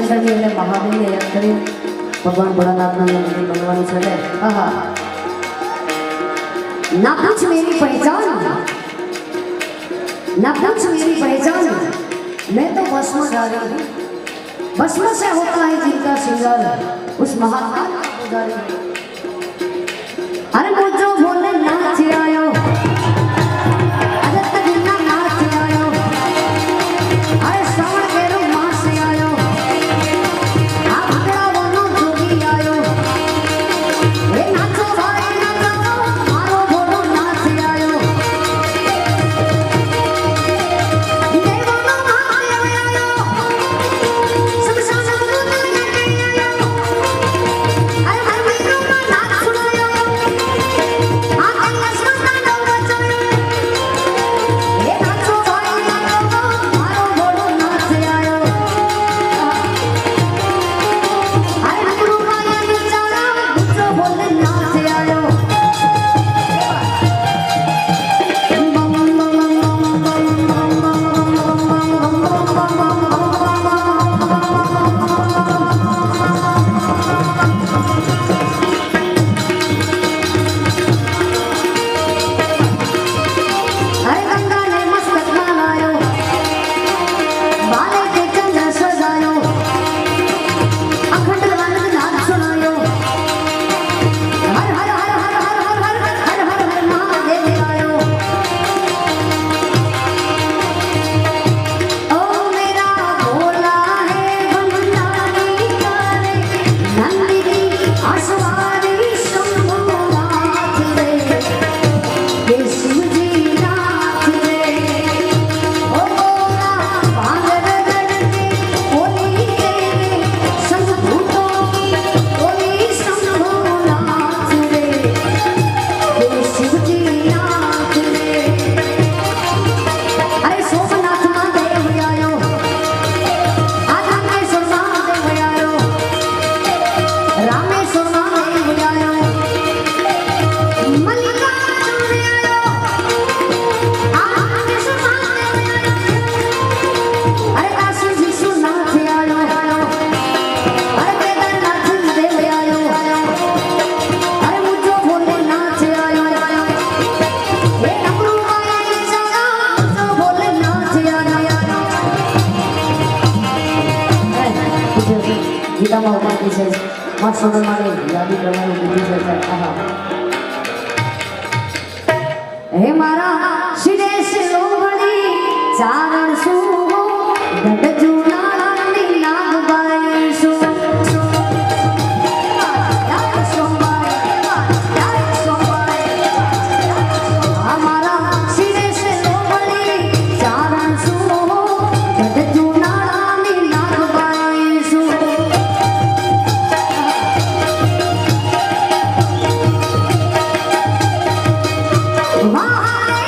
शंकर ने એટલે મહાદેવને યાદ કરી ભગવાન ભોળાનાથના મંદિર બનવાનું છે ને આહા ना पूछ मेरी पहचान ना पूछ मेरी पहचान मैं तो बस में जा रही हूँ बस में से होता है जिनका श्रृंगार उस महात्मा का पुजारी अरे मुझे बोले नाच आयो अरे तगड़ा नाच आयो अरे श्रावण केरो मास आयो आप बड़ा वनो जोगी आयो ये नाचो भाई नाचो मारो बोलो नाच आयो देवनो नाच आयो शमशान में नाच आयो अरे मंदिरों में नाच सुनायो गीता में उपाधि से मत सुनने वाले यादी करवाने की विधि से कहा हे मारा सिरे से लोमड़ी चारण सु गड जुनाला नी नाग बाई सु हमारा सिरे से लोमड़ी चारण सु गड जुनाला नी नाग बाई सु Why?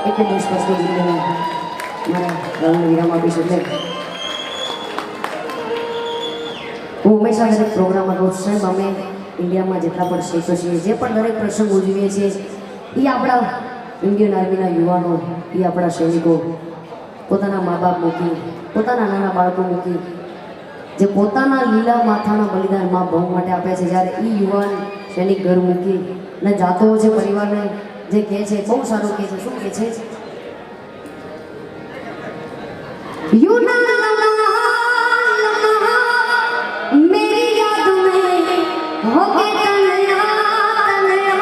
एक देश पर મારા રાવણ વિરામ આપીશ એટલે હું હંમેશા દરેક પ્રોગ્રામમાં કહું છું સાહેબ અમે ઇન્ડિયામાં જેટલા પણ સ્ટેટો છીએ જે પણ દરેક પ્રસંગ ઉજવીએ છીએ એ આપણા ઇન્ડિયન આર્મીના યુવાનો એ આપણા સૈનિકો પોતાના મા બાપ મૂકી પોતાના નાના બાળકો મૂકી જે પોતાના લીલા માથાના બલિદાન મા ભૌમ માટે આપ્યા છે જ્યારે એ યુવાન સૈનિક ઘર મૂકી ને જાતો છે પરિવારને જે કહે છે બહુ સારું કહે છે શું કહે છે मेरी याद में हो के तन्या तन्या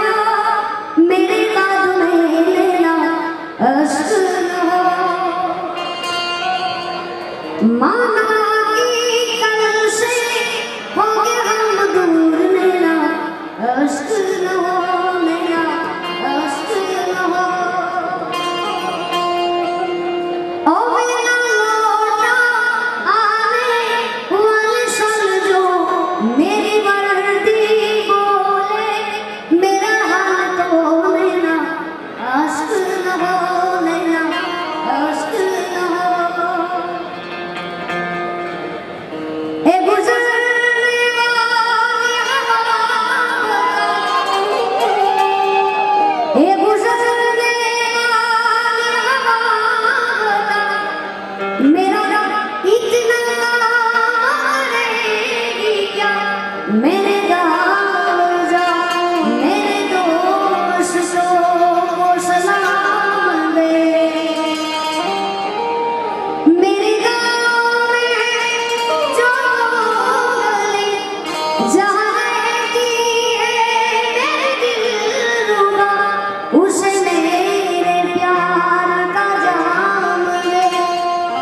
मेरी याद में लेना अश्क न हो माना की कलम से हो के हम दूर लेना अश्क न हो मेरा अश्क न हो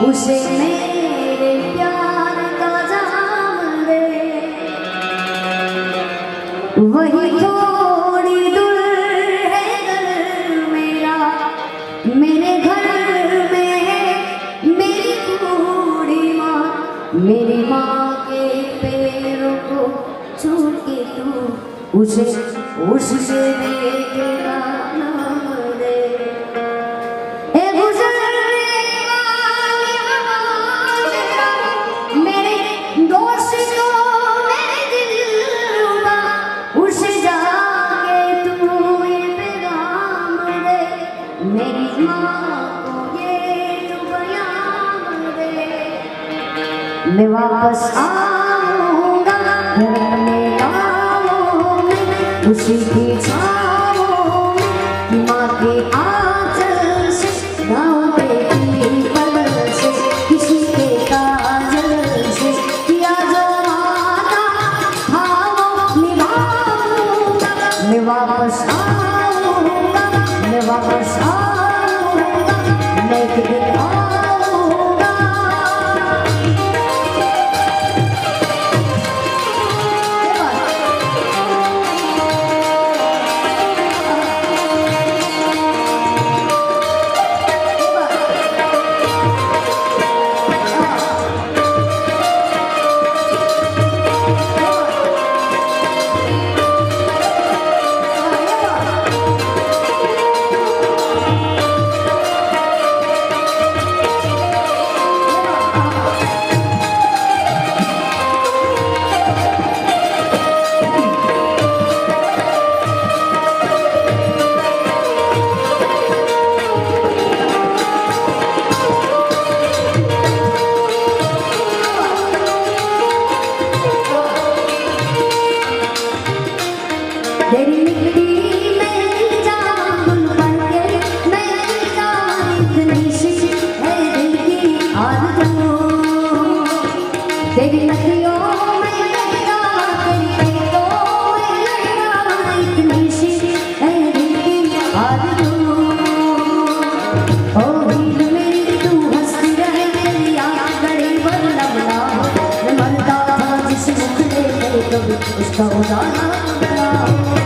उसे मेरे प्यार का जाम दे वही थोड़ी दूर है घर मेरा मेरे घर में है मेरी बूढ़ी माँ मेरी माँ के पैरों को छू के तू उसे उससे देखेगा नाम दे मेरी माँ को ये तू बयान दे मैं वापस आऊँगा घर में गाँवों में उसी की छाँवों में माँ के आंचल से गाँव पे की बदल से किसी के काजल से किया जो वादा था वो निभाऊँगा मैं वापस आऊँगा मैं वापस आऊँगा मैं एक दिन आऊँगा तेरी मिट्टी में जाऊं गुल बन के मैं जाऊं इतनी सी है दिल की आरज़ू तेरी नदियों में जाऊं तेरी खेतों में जाऊं इतनी सी है दिल की आरज़ू ओ दिल मेरी तू हंसती रहे मेरी आँख गड़ी वरना बना हो मैं मरता था जिस मुखड़े में कभी उसका उजाला बना हो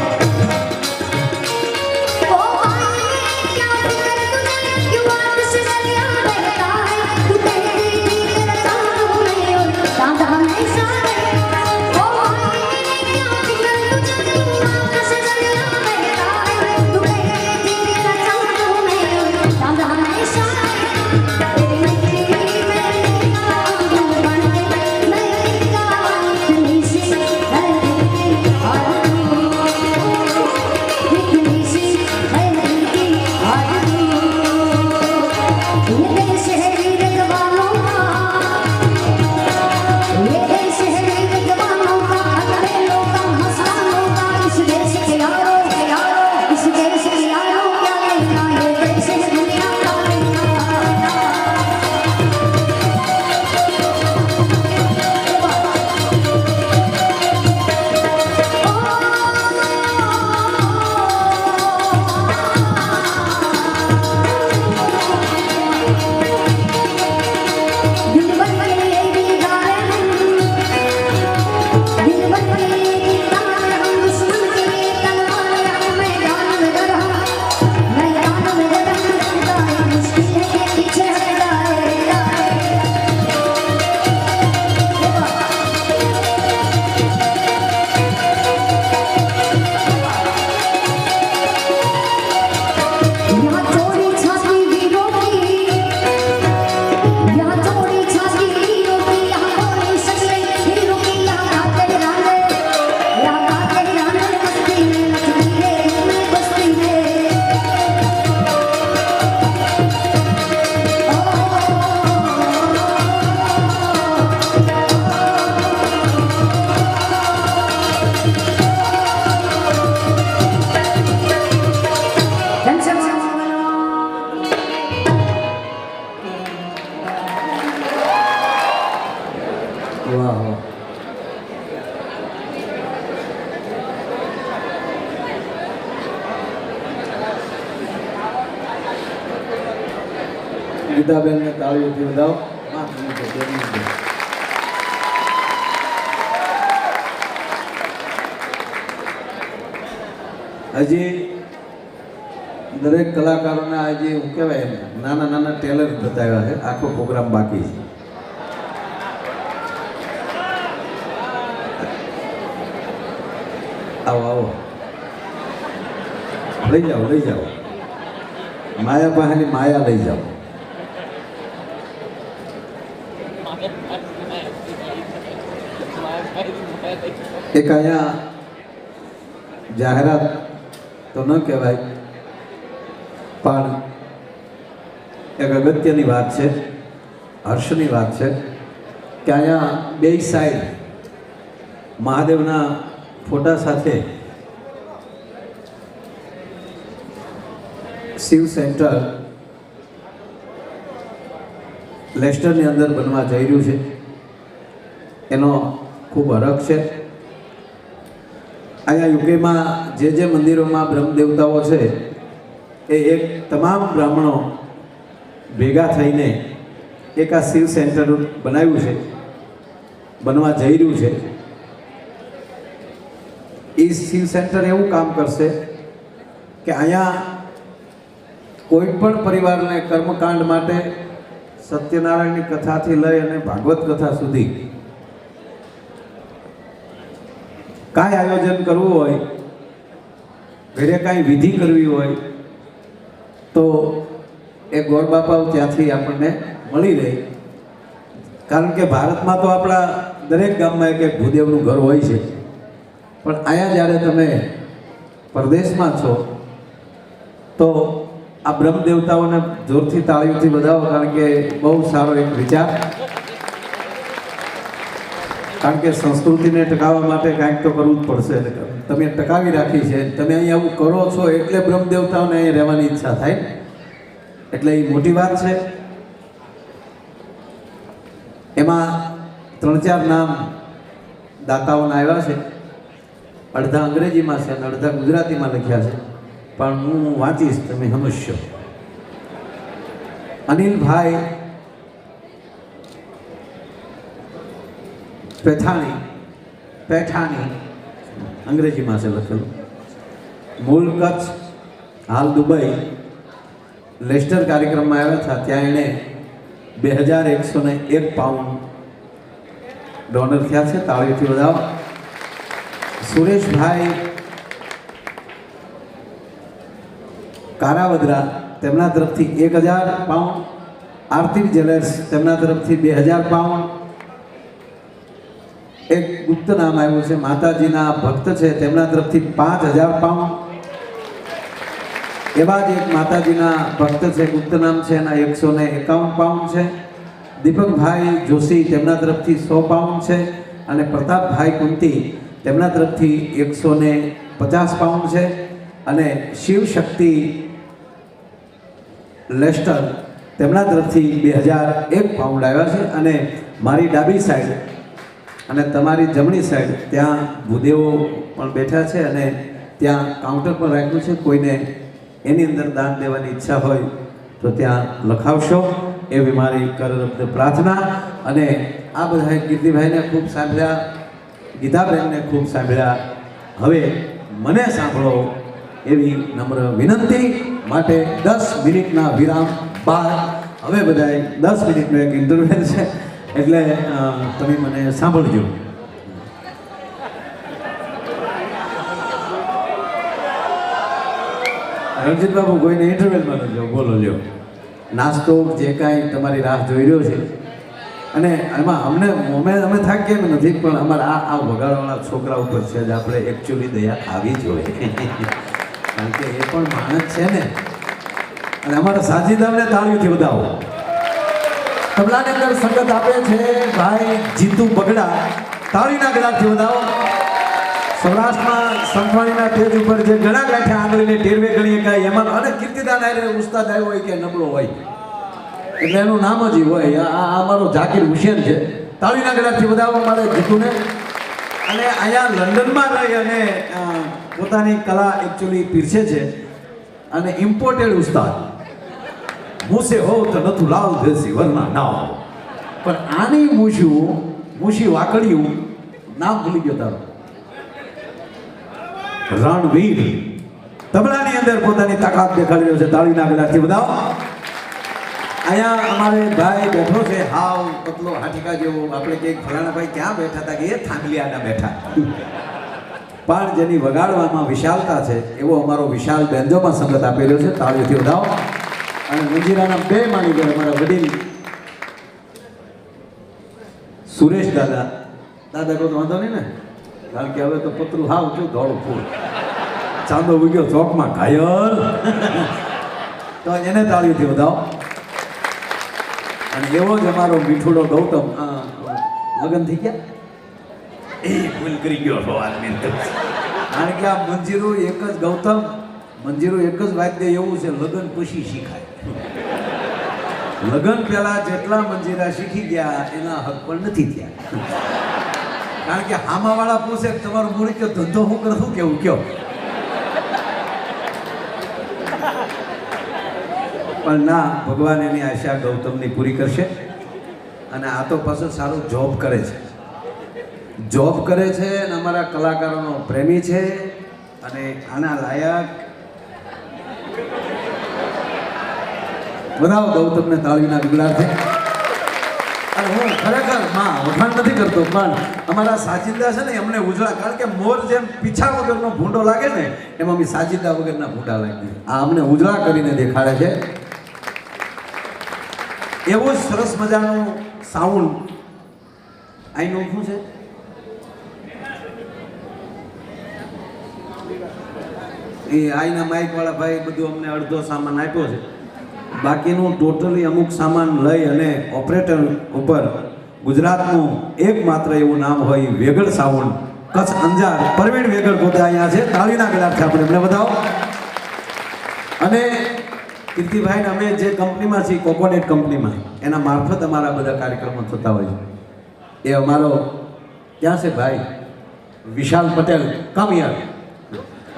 ગીતાબેનને તાળીઓથી વધાવો. હજી દરેક કલાકારોને આજે હું કહેવાય નાના નાના ટેલર બતાવ્યા છે. આખો પ્રોગ્રામ બાકી છે. આવો આવો, લઈ જાઓ લઈ જાઓ. માયા પાસેની માયા લઈ જાઓ. એક અહીંયા જાહેરાત તો ન કહેવાય પણ એક અગત્યની વાત છે, હર્ષની વાત છે કે અહીંયા બે સાઈડ મહાદેવના ફોટા સાથે શિવ સેન્ટર લેસ્ટરની અંદર બનવા જઈ રહ્યું છે. એનો ખૂબ હરખ છે. અહીંયા યુકેમાં જે મંદિરોમાં બ્રહ્મ દેવતાઓ છે એ એક તમામ બ્રાહ્મણો ભેગા થઈને એક આ શિવ સેન્ટર બનાવ્યું છે, બનવા જઈ રહ્યું છે. એ શિવ સેન્ટર એવું કામ કરશે કે અહીંયા કોઈ પણ પરિવારને કર્મકાંડ માટે સત્યનારાયણની કથાથી લઈ અને ભાગવત કથા સુધી કાંઈ આયોજન કરવું હોય, ઘરે કાંઈ વિધિ કરવી હોય તો એ ગોળ બાપા ત્યાંથી આપણને મળી રહે. કારણ કે ભારતમાં તો આપણા દરેક ગામમાં એક ભૂદેવનું ઘર હોય છે, પણ અહીંયા જ્યારે તમે પરદેશમાં છો તો આ બ્રહ્મ દેવતાઓને જોરથી તાળીઓથી વધાવો. કારણ કે બહુ સારો એક વિચાર. કારણ કે સંસ્કૃતિને ટકાવવા માટે કાંઈક તો કરવું જ પડશે. તમે ટકાવી રાખી છે, તમે અહીંયા આવું કરો છો એટલે બ્રહ્મ દેવતાઓને અહીંયા રહેવાની ઈચ્છા થાય. એટલે એ મોટી વાત છે. એમાં 3-4 નામ દાતાઓના આવ્યા છે. અડધા અંગ્રેજીમાં છે અને અડધા ગુજરાતીમાં લખ્યા છે, પણ હું વાંચીશ, તમે સમજશો. અનિલભાઈ પેઠાણી અંગ્રેજીમાં છે લખેલું. મૂળ કચ્છ, હાલ દુબઈ લેસ્ટર કાર્યક્રમમાં આવ્યા હતા. ત્યાં એણે 2101 પાઉન્ડ ડોનર થયા છે. તાળીઓથી વધાવો. સુરેશભાઈ કારાવદરા, તેમના તરફથી 1000 પાઉન્ડ. આરતી જ્વેલર્સ, તેમના તરફથી 2000 પાઉન્ડ. એક ગુપ્ત નામ આવ્યું છે, માતાજીના ભક્ત છે, તેમના તરફથી 5000 પાઉન્ડ. એવા જ એક માતાજીના ભક્ત છે, ગુપ્ત નામ છે, એના 151 પાઉન્ડ છે. દીપકભાઈ જોશી, તેમના તરફથી 100 પાઉન્ડ છે. અને પ્રતાપભાઈ કુંતી, તેમના તરફથી 150 પાઉન્ડ છે. અને શિવ શક્તિ લેસ્ટર, તેમના તરફથી 2001 પાઉન્ડ આવ્યા છે. અને મારી ડાબી સાઈડ અને તમારી જમણી સાઈડ ત્યાં ભૂદેવો પણ બેઠા છે અને ત્યાં કાઉન્ટર પર રાખ્યું છે. કોઈને એની અંદર દાન દેવાની ઈચ્છા હોય તો ત્યાં લખાવશો, એવી મારી કરરબ્દ પ્રાર્થના. અને આ બધાએ કીર્તિભાઈને ખૂબ સાંભળ્યા, ગીતાબેનને ખૂબ સાંભળ્યા. હવે મને સાંભળો એવી નમ્ર વિનંતી. માટે 10 મિનિટના વિરામ બાદ હવે બધાએ 10 મિનિટનો એક ઇન્ટરવેલ છે, એટલે તમે મને સાંભળજો. રણજીત બાબુ, કોઈને ઇન્ટરવેલમાં ન જાઓ, બોલો લ્યો. નાસ્તો જે કાંઈ તમારી રાહ જોઈ રહ્યો છે. અને એમાં અમે થાકીએ એમ નથી, પણ અમારા આ વગાડવાળા છોકરા ઉપર છે જ આપણે એકચ્યુઅલી દયા આવી જોઈએ. કારણ કે એ પણ માણસ છે ને. અને અમારા સાજીદારને તાળીઓથી વધાવો. તબલાની અંદર સંગત આપે છે ભાઈ જીતુ બગડા, તાળીના ગળાથી વધાવો. સૌરાષ્ટ્રમાં સંતવાણીના સ્ટેજ ઉપર જે ગળા ગાંઠ્યા આંગળીને ટેરવે ગણીએ કાંઈ એમાં, અને કીર્તિદાન આવ્યો, ઉસ્તાદ આવ્યો હોય કે નબળો હોય એટલે એનું નામ જ હોય. આ અમારો ઝાકીર હુસેન છે. તાળીના ગળાથી વધાવો મારે જીતુને. અને અહીંયા લંડનમાં રહી અને પોતાની કલા એકચ્યુઅલી પીરસે છે. અને ઇમ્પોર્ટેડ ઉસ્તાદ મૂસે હો તો નતું લાવ દેસી વરના ના આવો. પણ આની મૂછી વાકડિયું નામ ભૂલી ગયો તારો. રણવીર તબલાની અંદર પોતાની તાકાત દેખાડી રહ્યો છે. તાળીના ગળાથી બધાઓ. અહીંયા અમારે ભાઈ બેઠો છે હાવ પતલો હાટીકા જેવો. આપણે કંઈક ફલાણા ભાઈ ક્યાં બેઠા હતા કે એ થાંભલિયાના બેઠા. પણ જેની વગાડવામાં વિશાલતા છે એવો અમારો વિશાલ બેન્જોમાં સંગત આપેલો છે. તાળીઓથી વધાવો. અને મંજીરાના બે માની ગયા અમારા વડીલ સુરેશ દાદા કહો તો વાંધો નહીં ને, કારણ કે હવે તો પતરું હાવ છું ધોળું ફૂલ ચાંદો ઉગ્યો ચોકમાં ઘાયલ. તો એને તાળીઓથી વધાવો. અને એવો જ અમારો મીઠુડો ગૌતમ લગ્ન થઈ ગયા એ ભૂલ કરી ગયો છો આદમી. કારણ કે આ મંજીરું એક જ ગૌતમ મંજીરું એક જ વાદ્ય એવું છે લગ્ન પછી શીખાય. લગ્ન પહેલા જેટલા મંજીરા શીખી ગયા એના હક પણ નથી થયા. કારણ કે હામાવાળા પૂછે તમારો મૂળ કયો ધંધો હું કરું કેવું કયો. પણ ના, ભગવાન એની આશા ગૌતમની પૂરી કરશે. અને આ તો પાછું સારું જોબ કરે છે અને અમારા કલાકારોનો પ્રેમી છે. અને આના લાયક બધાઓ ગૌતમને તાળીના ગગડાથી. અને હું ખરેખર વખાણ નથી કરતો, પણ અમારા સાજિંદા છે ને એમને ઉજળા, કારણ કે મોર જેમ પીછા વગરનો ભૂંડો લાગે ને એમ અમે સાજિંદા વગરના ભૂંડા લાગે. આ અમને ઉજળા કરીને દેખાડે છે. એવું જ સરસ મજાનું સાઉન્ડ આઈનું શું છે એ આઈના માઇક વાળા ભાઈ બધું અમને અડધો સામાન આપ્યો છે. બાકીનું ટોટલી અમુક સામાન લઈ અને ઓપરેટર ઉપર ગુજરાતનું એકમાત્ર એવું નામ હોય વેગડ સાઉન્ડ કચ્છ અંજાર પરવીણ વેગડ પોતે અહીંયા છે. તાળીના ગળાથી આપણે એમને બતાવો. અને કીર્તિભાઈને અમે જે કંપનીમાં છીએ કોકોનેટ કંપનીમાં એના મારફત અમારા બધા કાર્યક્રમો થતા હોય છે. એ અમારો ક્યાં છે ભાઈ વિશાલ પટેલ કામિયાર.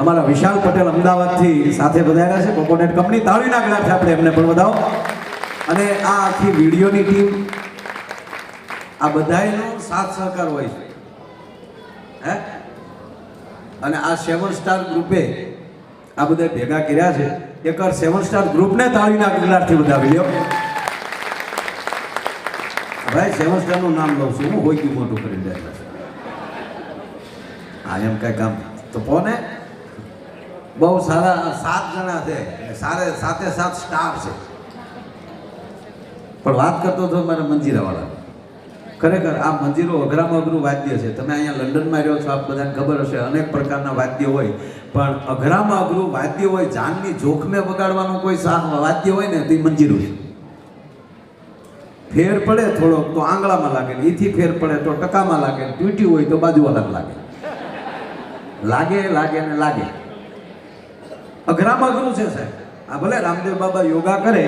અમારા વિશાલ પટેલ અમદાવાદથી સાથે વધાર્યા છે કોકોનેટ કંપની. તાળીના ગળાથી આપણે એમને પણ વધાવો. અને આ આખી વિડીયોની ટીમ આ બધાયનો સાથ સહકાર હોય છે હે. અને આ 7 સ્ટાર ગ્રુપે આ બધા ભેગા કર્યા છે. એકવાર 7 સ્ટાર ગ્રુપને તાળીના ગળાથી વધાવી લ્યો ભાઈ. 7 સ્ટારનું નામ લઉં છું હું, હોય કે મોટું કરી દે. હા એમ કઈ કામ તો કોને બહુ સારા 7 જણા છે, સાથે 7 સ્ટાફ છે. પણ વાત કરતો હતો મારા મંજીરાવાળા. ખરેખર આ મંજીરો અઘરામાં અઘરું વાદ્ય છે. તમે અહીંયા લંડનમાં રહ્યો છો, આપ બધાને ખબર હશે અનેક પ્રકારના વાદ્ય હોય, પણ અઘરામાં અઘરું વાદ્ય હોય જાનની જોખમે વગાડવાનું કોઈ વાદ્ય હોય ને તો એ મંજીરું છે. ફેર પડે થોડોક તો આંગળામાં લાગે, એથી ફેર પડે તો ટકામાં લાગે, તૂટ્યું હોય તો બાજુવાળા લાગે. લાગે ને લાગે. અઘરામાં અઘરું છે સાહેબ. આ ભલે રામદેવ બાબા યોગા કરે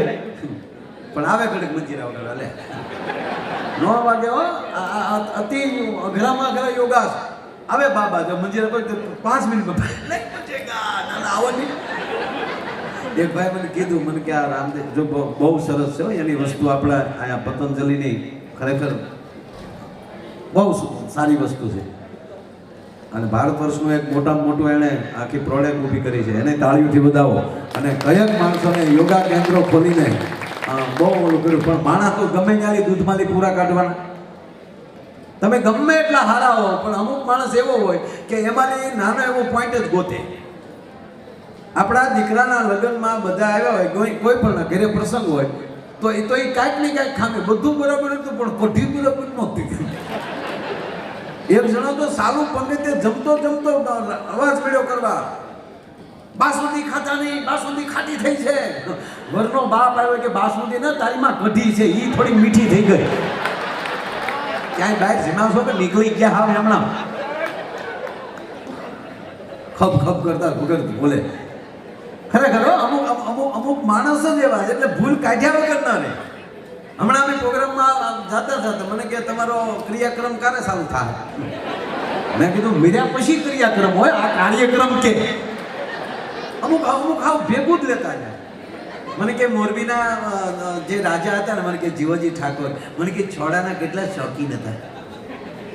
પણ આવે ઘડીક મંજીરા વગર લે નો વાગે હો. અતિ અઘરામાં અઘરા યોગા આવે બાબા જો મંજીરા પર 5 મિનિટમાં નહીં પચેગા ના આવો નહીં. એક ભાઈ મને કીધું મને કે આ રામદેવ જો બહુ સરસ છે એની વસ્તુ આપણા અહીંયા પતંજલિની ખરેખર બહુ સારી વસ્તુ છે. અને ભારત વર્ષનું એક મોટામાં મોટું એણે આખી પ્રોડક્ટ ઊભી કરી છે. એને તાળીઓથી વધાવો. અને કયક માણસોને યોગા કેન્દ્રો ખોલીને બહુ ઓલું કર્યું. પણ માણસ તો ગમે ત્યાંથી દૂધમાંથી પૂરા કાઢવાના. તમે ગમે એટલા હારા હો પણ અમુક માણસ એવો હોય કે એમાંની નાનો એવો પોઈન્ટ જ ગોતે. આપણા દીકરાના લગ્નમાં બધા આવ્યા હોય, કોઈ પણ ઘરે પ્રસંગ હોય તો એ કાંઈક ને કાંઈક ખામી. બધું બરાબર હતું પણ કઢી બરાબર નહોતી. એક જણો તો સારું પંડિતે જમતો અવાજ મળ્યો કરવા, બાસુંદી ખાતા નહીં, બાસુંદી ખાટી થઈ છે. ઘરનો બાપ આવ્યો કે બાસુંદી ને તારીમાં કઢી છે, એ થોડી મીઠી થઈ ગઈ. ક્યાંય બહાર જીમાશો કે નીકળી ગયા હાવ હમણાં ખપ કરતા વગર બોલે. ખરેખર અમુક માણસ જ એવા એટલે ભૂલ કાઢ્યા વગર ના રહે. હમણાં અમે પ્રોગ્રામમાં જાતા મને કે તમારો ક્રિયાક્રમ ક્યારે ચાલુ થાય? મેં કીધું મીર્યા પછી ક્રિયાક્રમ હોય, આ કાર્યક્રમ કે અમુક આવું ભેગું જ લેતા જાય. મને કે મોરબીના જે રાજા હતા ને મને કે જીવોજી ઠાકોર મને કે છોડાના કેટલા શોખીન હતા,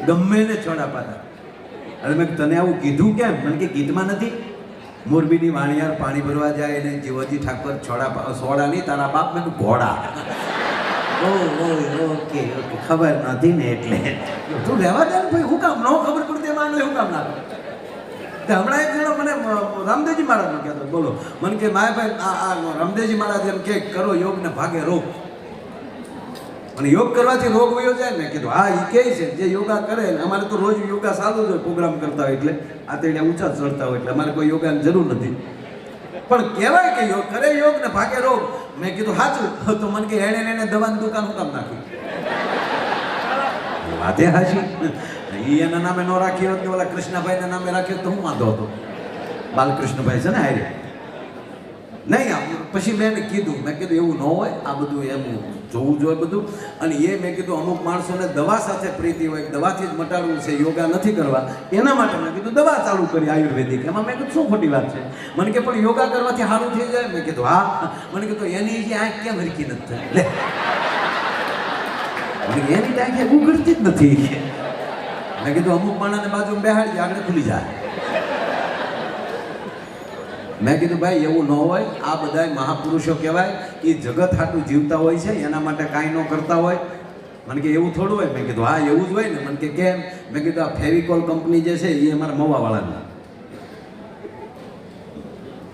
ગમે ને છોડા પાતા. અરે મેં તને આવું કીધું કેમ? મને કે ગીતમાં નથી મોરબીની વાણિયાર પાણી ભરવા જાય ને જીવોજી ઠાકોર સોડા નહીં તારા બાપ મેં ઘોડા. ઓકે ઓકે ખબર નથી ને એટલે તું રહેવા દે ને ભાઈ, હું કામ ન ખબર પડતી એમાં હું કામ ના કરું? હમણાં એક જણો મને રામદેવજી મહારાજનું કહેતો, બોલો મને કે માય ભાઈ આ રામદેવજી મહારાજ એમ કે કરો યોગ ને ભાગે રોગ, અને યોગ કરવાથી રોગ વયો જાય. મેં કીધું હા એ કહે છે જે યોગા કરે ને, અમારે તો રોજ યોગા ચાલુ જ હોય, પ્રોગ્રામ કરતા હોય એટલે આ તો ઊંચા ચડતા હોય એટલે અમારે કોઈ યોગાની જરૂર નથી. પણ કહેવાય કે યોગ કરે યોગ ને ભાગે રોગ. મેં કીધું સાચું, તો મને કે એને દવાની દુકાન હું કામ નાખ્યું? વાતે હાચી. એ એના નામે ન રાખ્યો હોત કે ઓલા કૃષ્ણભાઈના નામે રાખ્યો તો હું વાંધો હતો? બાલકૃષ્ણભાઈ છે ને હારે નહીં. પછી મેં કીધું એવું ન હોય, આ બધું એમ જોવું જોઈએ બધું. અને એ મેં કીધું અમુક માણસોને દવા સાથે પ્રીતિ હોય, દવાથી જ મટાડવું છે, યોગા નથી કરવા, એના માટે મેં કીધું દવા ચાલુ કરી આયુર્વેદિક. એમાં મેં કીધું શું ખોટી વાત છે? મને કે પણ યોગા કરવાથી સારું થઈ જાય. મેં કીધું હા. મને કીધું એની જે આંખ કેમ હરકી નથી થઈ? એની આંખ ઉઘડતી જ નથી. મેં કીધું અમુક માણસને બાજુ બેહાડી આગળ ખુલી જાય. મેં કીધું ભાઈ એવું ન હોય, આ બધા મહાપુરુષો કહેવાય એ જગત હાટું જીવતા હોય છે, એના માટે કાંઈ ન કરતા હોય. મને કે એવું થોડું હોય? મેં કીધું હા એવું જ હોય ને. મને કે કેમ? મેં કીધું આ ફેવિકોલ કંપની જે છે એ અમારા મવાવાળાની,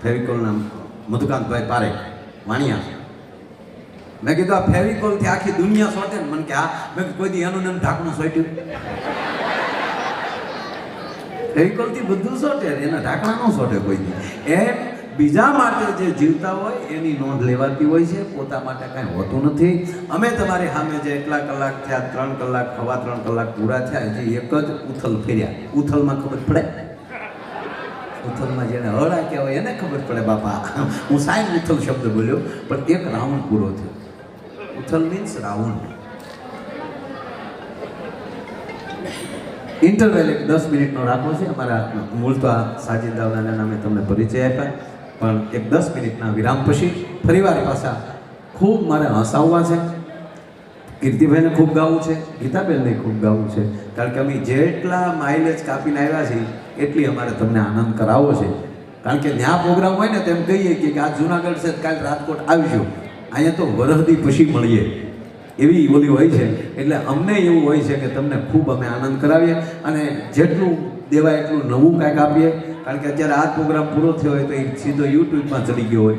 ફેવિકોલના મધુકાંતભાઈ પારેખ વાણિયા. મેં કીધું આ ફેવિકોલથી આખી દુનિયા સોટે ને? મને કે હા. મેં કોઈ દી એનું નામ ઢાંકણું સોટ્યું? ફેવિકોલથી બધું સોટે, એના ઢાંકણા ન સોટે કોઈ દી. એમ બીજા માટે જે જીવતા હોય એની નોંધ લેવાતી હોય છે, પોતા માટે કાંઈ હોતું નથી. અમે તમારી સામે જે એટલા કલાક થયા, 3 કલાક 3.25 કલાક પૂરા થયા, જે એક જ ઉથલ ફેર્યા. ઉથલમાં ખબર પડે? ઉથલમાં જેને હળા કહેવાય એને ખબર પડે બાપા. હું સાઈન ઉથલ શબ્દ બોલ્યો પણ એક રાઉન્ડ પૂરો થયો. ઉથલ મીન્સ રાઉન્ડ. ઇન્ટરવેલ એક 10 મિનિટનો રાખવો છે. અમારા મૂળ તો આ સાજિદ દાવલાના નામે તમને પરિચય આપ્યા, પણ એક 10 મિનિટના વિરામ પછી ફરીવાર પાછા ખૂબ મારે હસાવવા છે. કીર્તિભાઈને ખૂબ ગાવું છે, ગીતાબેનને ખૂબ ગાવું છે, કારણ કે અમે જેટલા માઇલેજ કાપીને આવ્યા છીએ એટલી અમારે તમને આનંદ કરાવવો છે. કારણ કે ત્યાં પ્રોગ્રામ હોય ને તો એમ કહીએ કે આ જુનાગઢ છે કાલે રાજકોટ આવજો, અહીંયા તો વરહદી પછી મળીએ એવી ઓલી હોય છે. એટલે અમને એવું હોય છે કે તમને ખૂબ અમે આનંદ કરાવીએ અને જેટલું દેવાય એટલું નવું કાંઈક આપીએ. કારણ કે અત્યારે આ પ્રોગ્રામ પૂરો થયો હોય તો એ સીધો યુટ્યુબમાં ચડી ગયો હોય,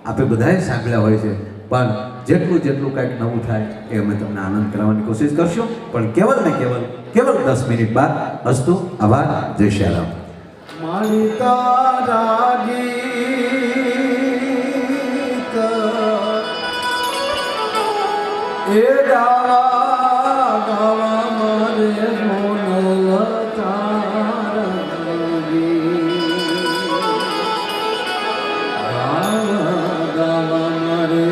આપણે બધાએ સાંભળ્યા હોય છે. પણ જેટલું કાંઈક નવું થાય એ અમે તમને આનંદ કરાવવાની કોશિશ કરશું. પણ કેવલ 10 મિનિટ બાદ. અસ્તુ, આભાર, જય શ્રી રામ. મારી તારા ગીત એ ગાવા ગાવા મારે મોનલ તારા ગીત ગાવા ગાવા મારે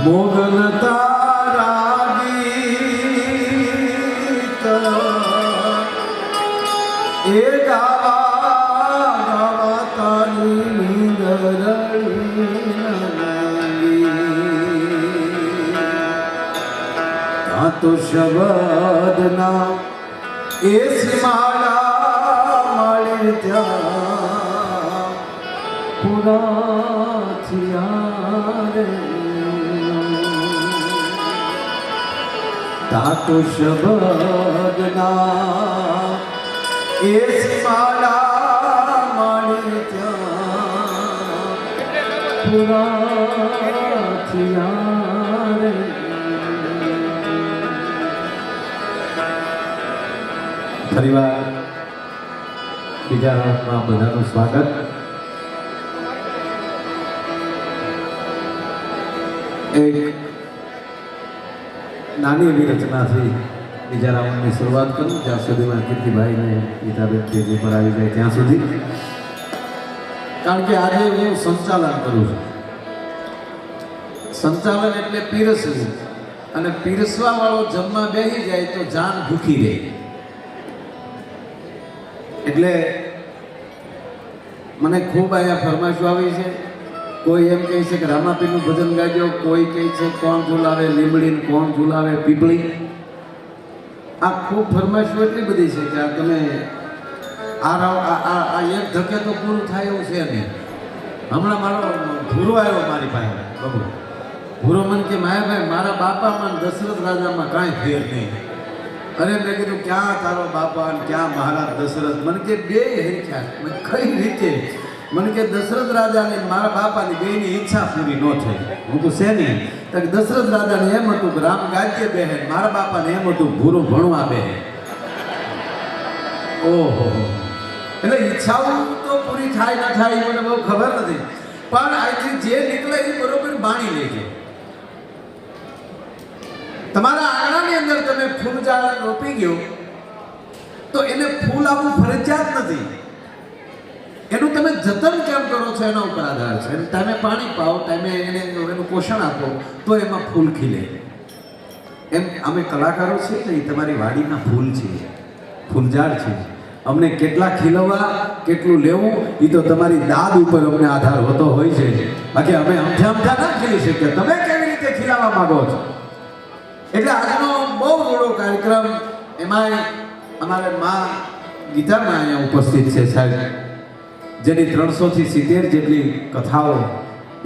મોગલ તારા ગીત એ ગાવા ગાવા તારી નીંદરડી આ તો શબ્દના એ સીમાડા મળે ત્યાં પૂરા થયા રે. તા તો શબ્દના એ સીમાડા મળે ત્યાં પૂરા થયા રે. ફરીવાર બીજા રાઉન્ડમાં બધાનું સ્વાગત. એક નાની એવી રચનાથી બીજા રાઉન્ડની શરૂઆત કરું, જ્યાં સુધીમાં કીર્તિભાઈને ગીતાબેન તેજી પર આવી જાય ત્યાં સુધી. કારણ કે આજે હું સંચાલન કરું છું. સંચાલન એટલે પીરસવું, અને પીરસવા વાળો જમવા બેસી જાય તો જાન ભૂખી રહે. એટલે મને ખૂબ અહીંયા ફરમાઈશો આવી છે કોઈ એમ કહે છે કે રામાપીરનું ભજન ગાજો, કોઈ કહે છે કોણ ઝુલાવે લીમડી ને કોણ ઝુલાવે પીપળી. આ ખૂબ ફરમાઈશો એટલી બધી છે કે આ તમે આ એક ધકે તો પૂરું થાય એવું છે નહીં. હમણાં મારો ભૂરો આવ્યો મારી પાસે બબુ. ભૂરો મન કે માયાભાઈ મારા બાપામાં ને દશરથ રાજામાં કાંઈ ફેર નહીં. અરે મેં કીધું ક્યાં તારો બાપા ને ક્યાં મહારાજ દશરથ? મને કે બે હેરખ્યા. મને કઈ રીતે? મને કે દશરથ રાજાને મારા બાપાની બેની ઈચ્છા પૂરી ન થઈ. હું તો છે નહીં. તો દશરથ રાજાને એમ હતું કે રામ ગાજ્ય બેહે, મારા બાપાને એમ હતું ભૂરો ભણવા બેહે. ઓહો, એટલે ઈચ્છાઓ તો પૂરી થાય ના થાય મને બહુ ખબર નથી, પણ અહીંથી જે નીકળે એ બરોબર બાણી લેજો. તમારા આંગણાની અંદર તમે ફૂલ ઝાડ રોપી ગયો તો એને ફૂલ આવવું ફરજિયાત નથી. એનું તમે જતન કેમ કરો છો એના ઉપર આધાર છે. ટાઈમે પાણી પાઓ, ટાઈમે એને એનું પોષણ આપો તો એમાં ફૂલ ખીલે. એમ અમે કલાકારો છીએ ને, એ તમારી વાડીના ફૂલ છીએ, ફૂલઝાડ છે. અમને કેટલા ખીલવવા કેટલું લેવું એ તો તમારી દાદ ઉપર અમને આધાર હોતો હોય છે. બાકી અમે અમથા ના ખીલી શકીએ. તમે કેવી રીતે ખીલાવા માંગો છો? એટલે આજનો બહુ મોટો કાર્યક્રમ, એમાંય અમારે માં ગીતામાં અહીંયા ઉપસ્થિત છે સાહેબ, જેની 370 જેટલી કથાઓ.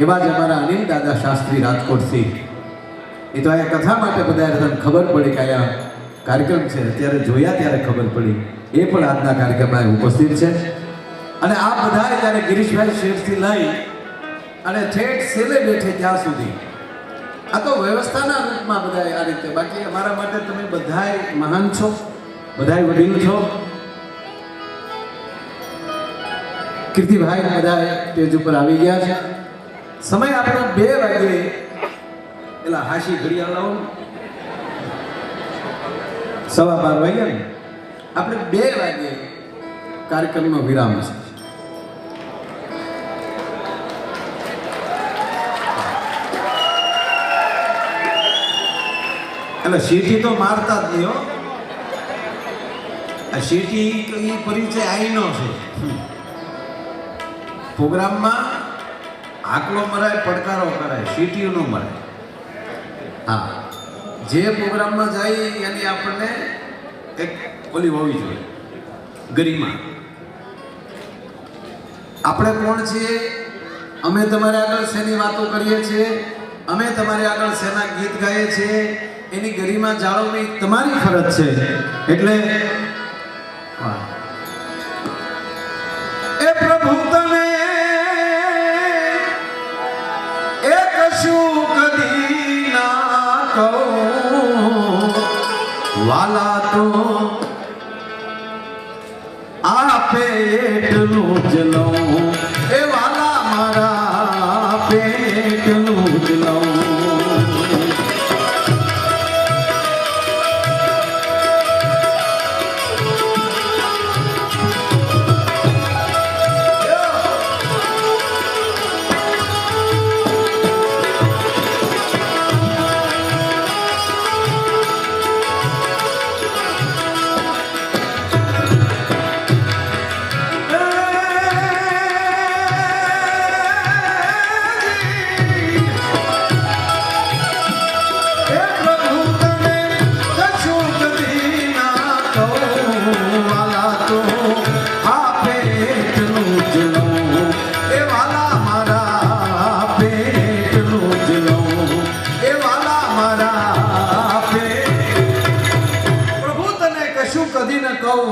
એવા જ અમારા અનિલ દાદા શાસ્ત્રી રાજકોટથી. એ તો અહીંયા કથા માટે બધા ખબર પડી કે અહીંયા કાર્યક્રમ છે. અત્યારે જોયા ત્યારે ખબર પડી. એ પણ આજના કાર્યક્રમમાં ઉપસ્થિત છે. અને આ બધા જ્યારે ગિરીશભાઈ શેઠથી લઈ અને ઠેઠ છેલ્લે બેઠે ત્યાં સુધી આ તો વ્યવસ્થાના રૂપમાં બધા આ રીતે. બાકી અમારા માટે તમે બધાય મહાન છો, બધાય વડીલ છો. કીર્તિભાઈ બધા સ્ટેજ ઉપર આવી ગયા છે. સમય આપણો 2 વાગે, પેલા હાશી ઘડિયાળ લાવો, 12:15 વાગ્યા ને, આપણે 2 વાગે કાર્યક્રમનો વિરામ છે. એટલે સીટી તો મારતા જ નહીં હો. આ સીટી એ પરિચય આઈનો છે. પ્રોગ્રામમાં આકલો મરાય, પડકારો કરાય, સીટી ન મરાય. હા, જે પ્રોગ્રામમાં જાય એની આપણને એક ઓલી હોવી જોઈએ, ગરિમા. આપણે કોણ છીએ? અમે તમારે આગળ શેની વાતો કરીએ છીએ, અમે તમારે આગળ શેના ગીત ગાઈએ છીએ, એની ગરિમા જાળવવી તમારી ફરજ છે. એટલે એ પ્રભુ તને એક શું કદી ના કહું, વાલા તો આપે એટલું જ લઉં. એ વાલા મારા પેટનું જ લઉં.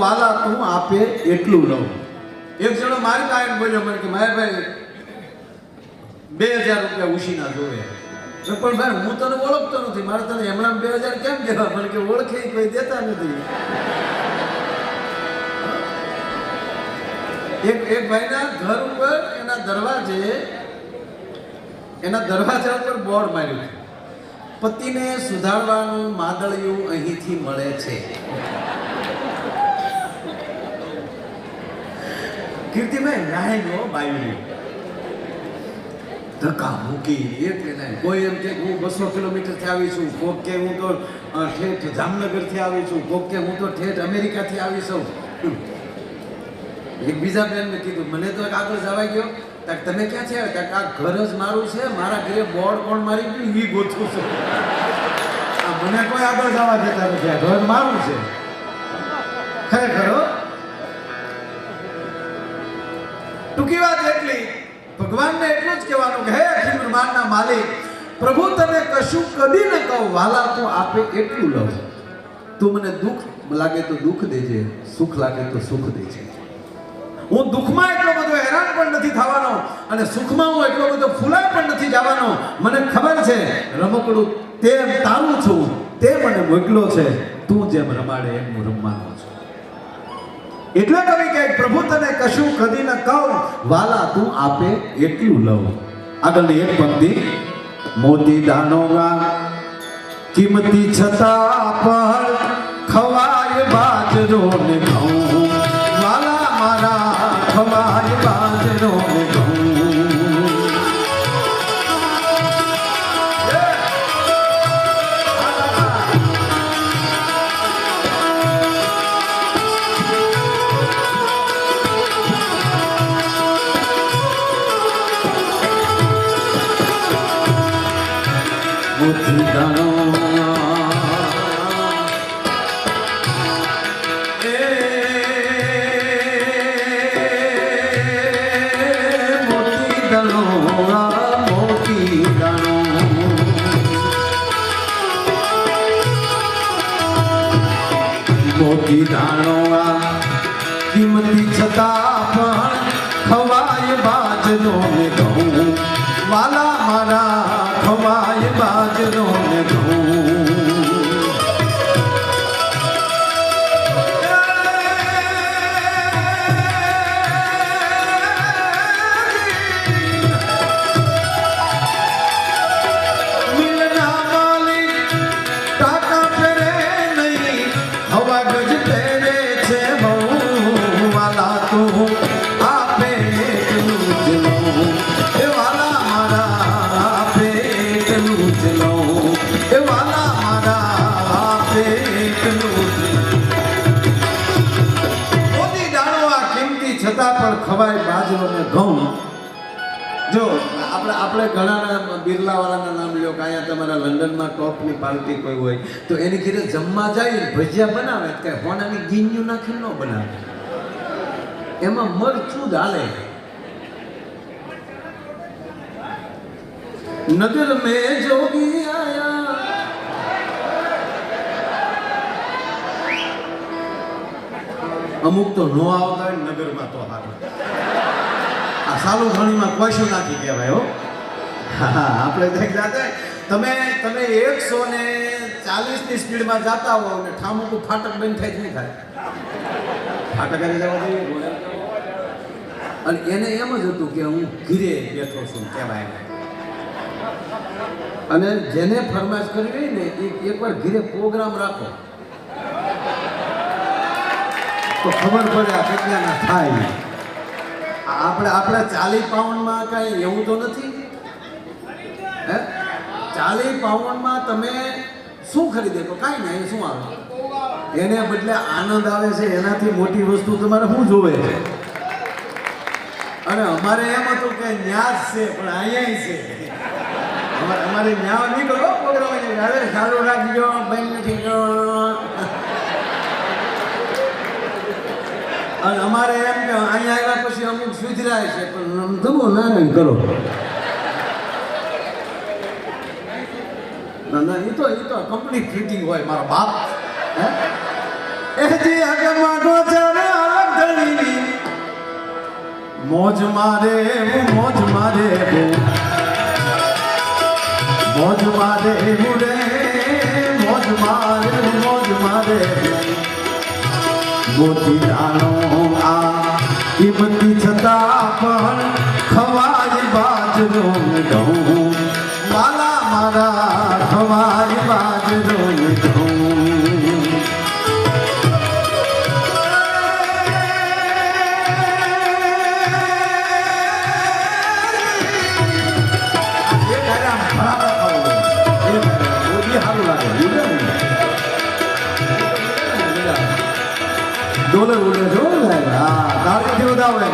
વાલા તું આપે એટલું લઉં. એક જણો મારી પાસે બોલ્યો, મને કે માયાભાઈ 2000 રૂપિયા ઉશીના જોવે. પણ ભાઈ હું તને ઓળખતો નથી, મારે તને એમણા 2000 કેમ કહેવા? મને કે ઓળખે કોઈ દેતા નથી. એક ભાઈના ઘર ઉપર એના દરવાજા ઉપર બોર્ડ માર્યું છે, પતિને સુધારવાનું માદળિયું અહીંથી મળે છે. કીર્તિભાઈ નાયનો બાયું ધક્કા મૂકી એટલે નહીં. કોઈ એમ કે હું 200 કિલોમીટરથી આવી છું, કોક કે હું તો ઠેઠ જામનગરથી આવી છું, કોક કે હું તો ઠેઠ અમેરિકાથી આવી છું. એક બીજા બેનને કીધું, મને તો આગળ જવા ગયો તાક તમે ક્યાં છે તાક આ ઘર જ મારું છે મારા ઘરે બોર્ડ કોણ મારી ગયું ઈ ગોતું છું આ મને કોઈ આગળ જવા દેતા નથી આ ઘર મારું છે ખરેખર હો. ટૂંકી વાત એટલી ભગવાનને એટલું જ કહેવાનું કે હે અખિલ બ્રહ્માંડના માલિક પ્રભુ તને કશું કદી ન કહું વાલા તું આપે એટલું લઉં તું મને દુઃખ લાગે તો દુઃખ દેજે સુખ લાગે તો સુખ દેજે. હું દુઃખમાં એટલો બધો હેરાન પણ નથી થવાનો અને સુખમાં હું એટલો બધો ફૂલાઈ પણ નથી જવાનો. મને ખબર છે રમકડું તેમ તારું છું તે મને મોકલો છે તું જેમ રમાડે એમ હું રમવાનો છું. એટલે કવિ કહે પ્રભુ તને કશું કદી ન કહું વાલા તું આપે એટલું લઉં. આગળની એક પંક્તિ મોતી દાનોમાં કિંમતી છતાં પણ ખવાય બાજરો ને ઘઉં વાલા મારા ખવાય બાજરો ને ઘઉં. મોતી દાણો મોતી દાણો આ કિંમતી છતાં પણ ખવાય બાજરો ને ઘઉં વાલા મારા ખવાય બાજરો ને ઘઉં. ખવાય બાજરો ને ઘઉં. જો આપણે ઘણા બિરલાવાળાના નામ લ્યો કે અહીંયા તમારા લંડનમાં ટોપની પાર્ટી કોઈ હોય તો એની ઘરે જમવા જાય ભજીયા બનાવે કે હોનાની ગીન્યું નાખીને ન બનાવે એમાં મરચું જ હાલે. નગર મેં જોગી આયા અમુક તો નો આવતા હોય નગરમાં તો હારું આ સાલું ઘણીમાં કોઈશું નાખી કહેવાય હો. હા આપણે તમે 140ની સ્પીડમાં જતા હો અને ઠામુકું ફાટક બંધ થાય નહીં થાય ફાટક આવી જવા જોઈએ અને એને એમ જ હતું કે હું ઘીરે બેઠો છું કહેવાય. અને જેને ફરમાઈશ કરી હોય ને એકવાર ઘીરે પ્રોગ્રામ રાખો તો ખબર પડે આ કેટલાના થાય. આપણે 40 પાઉન્ડમાં કાંઈ એવું તો નથી હે 40 પાઉન્ડમાં તમે શું ખરીદે તો કાંઈ નહીં શું આવે એને બદલે આનંદ આવે છે એનાથી મોટી વસ્તુ તમારે શું જોવે છે. અને અમારે એમ હતું કે ન્યાસ છે પણ અહીંયા છે અમારે ન્યાવ નહીં કરો પ્રોગ્રામ સારું રાખજો બંધ નથી કરો અને અમારે એમ કે અહીંયા આવ્યા પછી અમુક સુધરાય છે પણ તમે નારાયણ કરો. ના એ તો કમ્પ્લીટ ફિટિંગ હોય મારા બાપ હે જે આગળ માંગો ચાલે અલગ ધણી મોજ મારે મોજ મારે મોજ મારે રે મોજ મારે મોતી દાણો આ કિંમતી છતાં પણ ખવાય બાજરો ને ઘઉં વાલા મારા ખવાય બાજરો ને ઘઉં. ડોલર ઉડે છો હા તારીથી ઉડાવે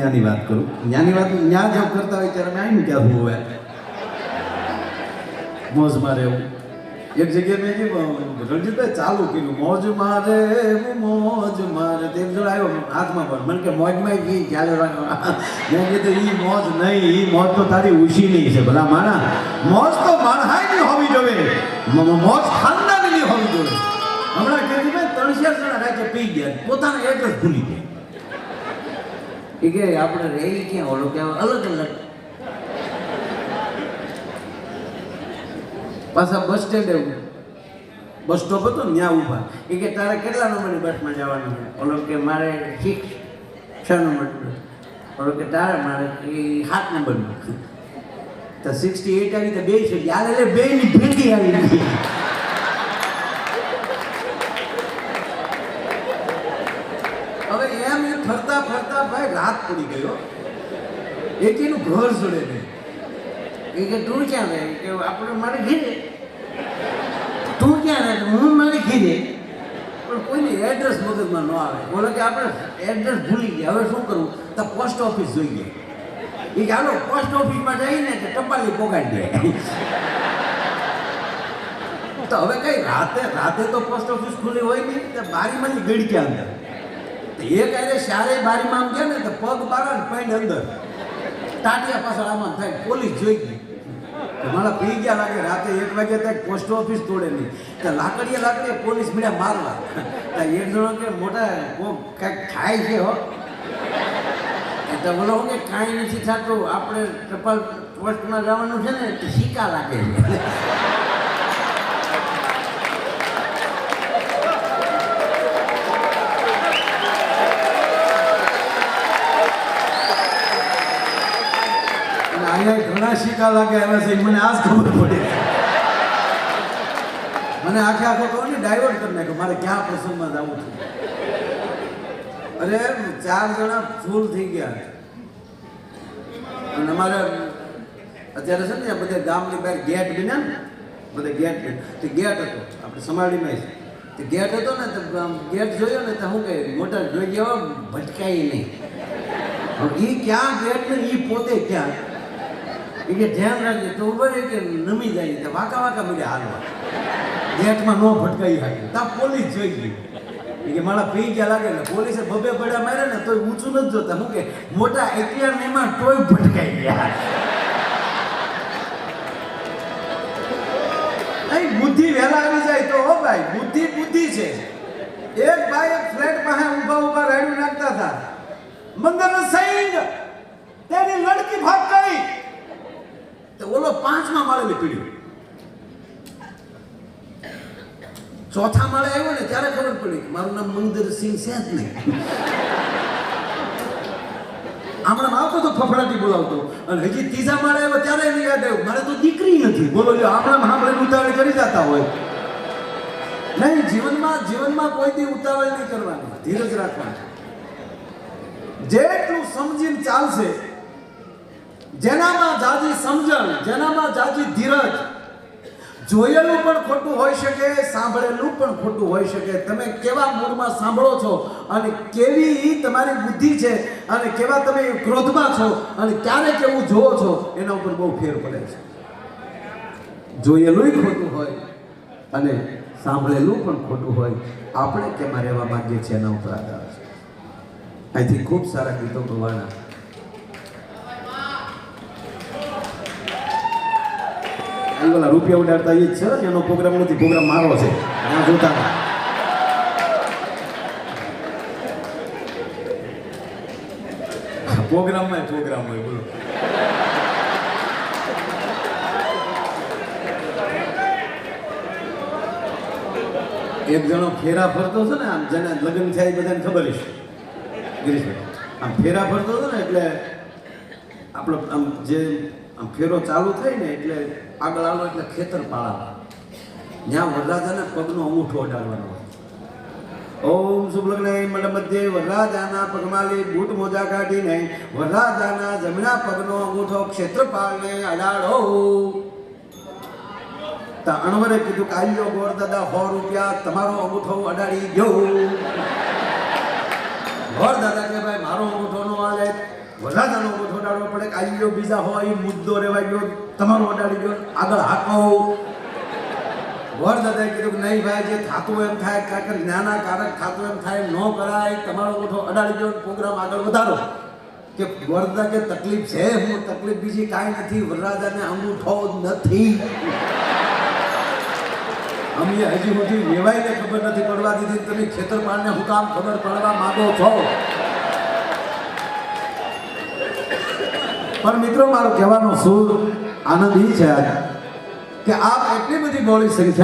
ત્યાંની વાત કરું. ત્યાંની વાત ત્યાં જબ કરતા હોય ત્યારે મેં આવીને ક્યાં હું હવે મોજમાં રહેવું. એક જગ્યાએ મેં કીધું રણજીતભાઈ ચાલુ કર્યું મોજ મારે મોજ મારે તે એક જણ આવ્યો હાથમાં પણ મને કે મોજમાં ઈ ચાલે મેં કીધું ઈ મોજ નહીં, ઈ મોજ તો તારી ઉશીની છે. ભલા માણા મોજ તો માણહાઈની હોવી જોઈએ, મોજ ખાનદાનની હોવી જોઈએ. હમણાં કીધું મેં 3-4 જણા રાતે પી ગયા, પોતાના એડ્રેસ ભૂલી ગયા. એ કે આપણે રહી ક્યાં ઓલો કે અલગ અલગ. પાછા બસ સ્ટેન્ડ એવું બસ સ્ટોપ હતો ને ત્યાં ઊભા. એ કે તારે કેટલા નંબરની બસમાં જવાનું છે? ઓલો કે મારે 6 નંબર. ઓલો કે તારે મારે 7 નંબરનું. તો 68 આવી તો 2 છે યાર, એટલે 2 ની ભેગી આવી ગઈ. હવે એમ એ ફરતા ફરતા ભાઈ રાત પડી ગયો. એકેનું ઘર છોડે નહીં. એ કે તું ક્યાં રહે? કે આપણે મારે ઘીરે. તું ક્યાં રહે? હું મારે ઘીરે. પણ કોઈને એડ્રેસ મગજમાં ન આવે. બોલો કે આપણે એડ્રેસ ભૂલી ગયા, હવે શું કરવું? તો પોસ્ટ ઓફિસ જોઈએ. એ કે હાલો પોસ્ટ ઓફિસમાં જઈને ટપાલી પોગાડી દે. તો હવે કઈ રાતે તો પોસ્ટ ઓફિસ ખુલ્લી હોય નહીં, તો બારીમાંથી ગળક્યા અંદર. એક આજે શારે બારીમાં આમ ગયા ને તો પગ બહાર ને પૈણ અંદર. ટાટિયા પાછળ આમાં થાય, પોલીસ જોઈ ગઈ. મારા પી ગયા લાગે રાતે 1 વાગે ત્યાં પોસ્ટ ઓફિસ તોડે નહીં. તો લાકડીએ પોલીસ મળ્યા મારવા. તો એક જણો કે મોટા કાંઈક થાય છે હો. તો બોલો કે કાંઈ નથી થતું, આપણે ટપાલ પોસ્ટમાં જવાનું છે ને તો સિક્કા લાગે છે. અહીંયા ઘણા સિક્કા લાગે આવ્યા છે, મને આજ ખબર પડી. મને આખો કહું ને ડાયવર્ટ કરી નાખ્યો, મારે ક્યાં પ્રસંગમાં જવું છે. અરે 4 જણા ફૂલ થઈ ગયા. અને અમારે અત્યારે છે ને બધા ગામની બહાર ગેટ બન્યા ને, બધા ગેટ તે ગેટ હતો આપણે સમાડીમાં. તે ગેટ હતો ને તો ગેટ જોયો ને તો શું કહે મોટા જોઈ ગયા ભટકાઈ નહીં. એ ક્યાં ગેટ ને એ પોતે ક્યાં એ કે ધ્યાન રાખજે તો ઉભા રહે કે નમી જાય તો વાંકા મળ્યા હાલવા. ગેટમાં ન ભટકાઈ હાકી ત્યાં પોલીસ જોઈ ગઈ. કે મારા પી ગયા લાગે ને પોલીસે બબે બડા માર્યા ને તોય ઊંચું નથી જોતા. શું કે મોટા 11 માં તોય ભટકાઈ ગયા. અહીં બુદ્ધિ વહેલા આવી જાય તો હો ભાઈ, બુદ્ધિ છે. એક ભાઈ એક ફ્લેટ પાસે ઊભા રાડ્યું નાખતા હતા. મંગલ સિંહ તેની લડકી ભાગ ગઈ. તો ઓલો 5મા માળે પીડ્યો. 4થા માળે આવ્યો ને ત્યારે ખબર પડી કે મારું નામ મંદિરસિંહ છે જ નહીં. હમણાં આવતો તો ફફડાટી બોલાવતો, અને હજી 3જા માળે આવ્યો ત્યારે એને યાદ આવ્યું મારે તો દીકરી નથી. બોલો જો હમણાં સાંભળીને ઉતાવળ કરી જતા હોય. નહીં, જીવનમાં કોઈથી ઉતાવળ નહીં કરવાની, ધીરજ રાખવાની. જેટલું સમજીને ચાલશે, જેનામાં જાજી સમજણ, જેનામાં જાજી ધીરજ, જોયેલું પણ ખોટું હોઈ શકે, સાંભળેલું પણ ખોટું હોઈ શકે. તમે કેવા મૂડમાં સાંભળો છો અને કેવી તમારી બુદ્ધિ છે અને કેવા તમે ક્રોધમાં છો અને ક્યારે કેવું જોવો છો એના ઉપર બહુ ફેર પડે છે. જોયેલું ખોટું હોય અને સાંભળેલું પણ ખોટું હોય, આપણે કેમાં રહેવા માંગીએ છીએ એના ઉપર આધાર છે. અહીંથી ખૂબ સારા ગીતો ગવાના. પેલા રૂપિયા ઉડાડતા એ જ છે ને, એનો પ્રોગ્રામ નથી, પ્રોગ્રામ મારો છે. ત્યાં જોતા પ્રોગ્રામ હોય. બોલો એક જણો ફેરા ફરતો છે ને, આમ જેને લગ્ન થયા એ બધાને ખબર છે ગિરીશભાઈ. આમ ફેરા ફરતો હતો ને એટલે આપણો આમ જે આમ ફેરો ચાલુ થાય ને એટલે આગળ આવો એટલે ખેતર પાળા, ત્યાં વરરાજાના પગનો અંગૂઠો અડાડવાનો. ઓમ શુભ લગ્ન મંડપ મધ્યે વરરાજાના પગમાલી બૂટ મોજા કાઢીને વરરાજાના જમણા પગનો અંગૂઠો ક્ષેત્રપાળને અડાડો. તો અણવરે કીધું કે આલ્યો ગોર દાદા 100 રૂપિયા તમારો અંગૂઠો અડાડી ગયો. ગોર દાદા કે ભાઈ મારો અંગૂઠો નો હાલે, વરરાજાનો ઓઠો અડાડવો પડે કે આવી ગયો બીજા હોય એ મુદ્દો રેવાઈ ગયો તમારો અડાડી ગયો આગળ હાકો વરદાદાએ કીધું કે નહીં ભાઈ જે થાતું એમ થાય કાંઈક જ્ઞાનાકારક થાતું એમ થાય ન કરાય તમારો ઓઠો અડાડી ગયો પ્રોગ્રામ આગળ વધારો કે વરદા કે તકલીફ છે હું તકલીફ બીજી કાંઈ નથી વરરાજાને અંગૂઠો નથી અમે હજી સુધી વેવાઈને ખબર નથી પડવા દીધી તમે ખેતરપાળને હું કામ ખબર પડવા માંગો છો પણ મિત્રો મારો કહેવાનો સૂર આનંદ એ છે કે આપ એટલી બધી બોલી સંખ્યા